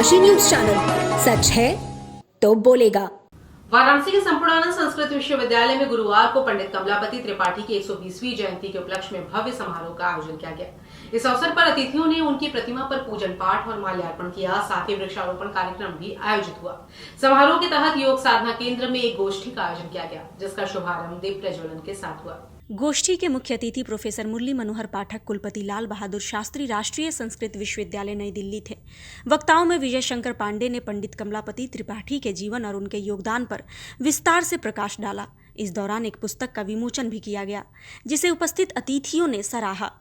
Kashi news channel, सच है तो बोलेगा। वाराणसी के संपूर्णानंद संस्कृत विश्वविद्यालय में गुरुवार को पंडित कमलापति त्रिपाठी की 120वीं जयंती के उपलक्ष्य में भव्य समारोह का आयोजन किया गया। इस अवसर पर अतिथियों ने उनकी प्रतिमा पर पूजन पाठ और माल्यार्पण किया, साथ ही वृक्षारोपण कार्यक्रम भी आयोजित हुआ। समारोह के तहत योग साधना केंद्र में एक गोष्ठी का आयोजन किया गया, जिसका शुभारंभ दीप प्रज्वलन के साथ हुआ। गोष्ठी के मुख्य अतिथि प्रोफेसर मुरली मनोहर पाठक, कुलपति लाल बहादुर शास्त्री, राष्ट्रीय संस्कृत विश्वविद्यालय नई दिल्ली थे। वक्ताओं में विजय शंकर पांडे ने पंडित कमलापति त्रिपाठी के जीवन और उनके योगदान पर विस्तार से प्रकाश डाला। इस दौरान एक पुस्तक का विमोचन भी किया गया, जिसे उपस्थित अतिथियों ने सराहा।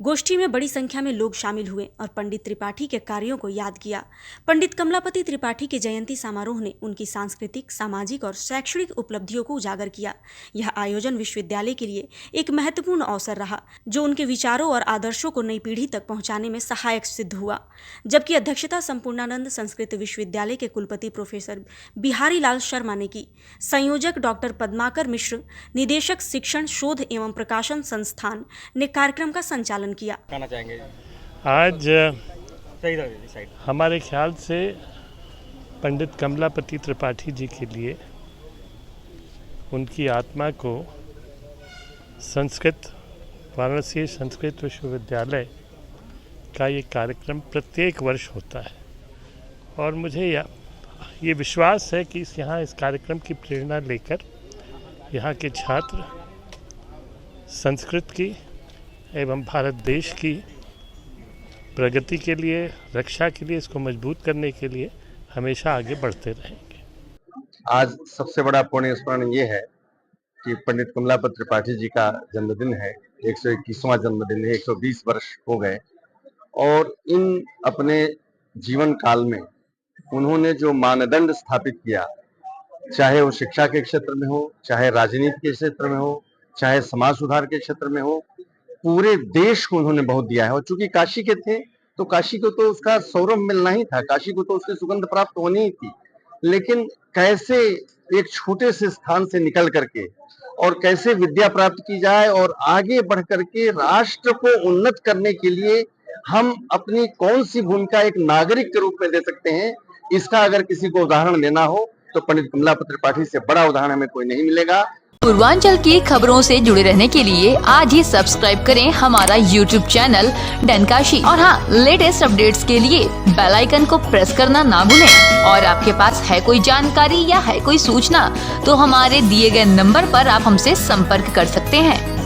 गोष्ठी में बड़ी संख्या में लोग शामिल हुए और पंडित त्रिपाठी के कार्यों को याद किया। पंडित कमलापति त्रिपाठी के जयंती समारोह ने उनकी सांस्कृतिक, सामाजिक और शैक्षणिक उपलब्धियों को उजागर किया। यह आयोजन विश्वविद्यालय के लिए एक महत्वपूर्ण अवसर रहा, जो उनके विचारों और आदर्शों को नई पीढ़ी तक पहुंचाने में सहायक सिद्ध हुआ। जबकि अध्यक्षता संपूर्णानंद संस्कृत विश्वविद्यालय के कुलपति प्रोफेसर बिहारी लाल शर्मा ने की। संयोजक डॉक्टर पद्माकर मिश्र, निदेशक शिक्षण शोध एवं प्रकाशन संस्थान, ने कार्यक्रम का संचालन किया। कहना चाहेंगे आज हमारे ख्याल से पंडित कमलापति त्रिपाठी जी के लिए उनकी आत्मा को वाराणसी संस्कृत विश्वविद्यालय का ये कार्यक्रम प्रत्येक वर्ष होता है और मुझे ये विश्वास है कि इस कार्यक्रम की प्रेरणा लेकर यहाँ के छात्र संस्कृत की एवं भारत देश की प्रगति के लिए, रक्षा के लिए, इसको मजबूत करने के लिए हमेशा आगे बढ़ते रहेंगे। आज सबसे बड़ा पुण्य स्मरण ये है कि पंडित कमलापति त्रिपाठी जी का जन्मदिन है, 121वां जन्मदिन है, 120 वर्ष हो गए और इन अपने जीवन काल में उन्होंने जो मानदंड स्थापित किया, चाहे वो शिक्षा के क्षेत्र में हो, चाहे राजनीति के क्षेत्र में हो, चाहे समाज सुधार के क्षेत्र में हो, पूरे देश को उन्होंने बहुत दिया है। और चूंकि काशी के थे तो काशी को तो उसका सौरभ मिलना ही था, काशी को तो उसकी सुगंध प्राप्त होनी ही थी। लेकिन कैसे एक छोटे से स्थान से निकल करके और कैसे विद्या प्राप्त की जाए और आगे बढ़ करके राष्ट्र को उन्नत करने के लिए हम अपनी कौन सी भूमिका एक नागरिक के रूप में दे सकते हैं, इसका अगर किसी को उदाहरण देना हो तो पंडित कमलापति त्रिपाठी से बड़ा उदाहरण हमें कोई नहीं मिलेगा। पूर्वांचल की खबरों से जुड़े रहने के लिए आज ही सब्सक्राइब करें हमारा YouTube चैनल डनकाशी और हाँ, लेटेस्ट अपडेट्स के लिए बेल आइकन को प्रेस करना ना भूलें। और आपके पास है कोई जानकारी या है कोई सूचना तो हमारे दिए गए नंबर पर आप हमसे संपर्क कर सकते हैं।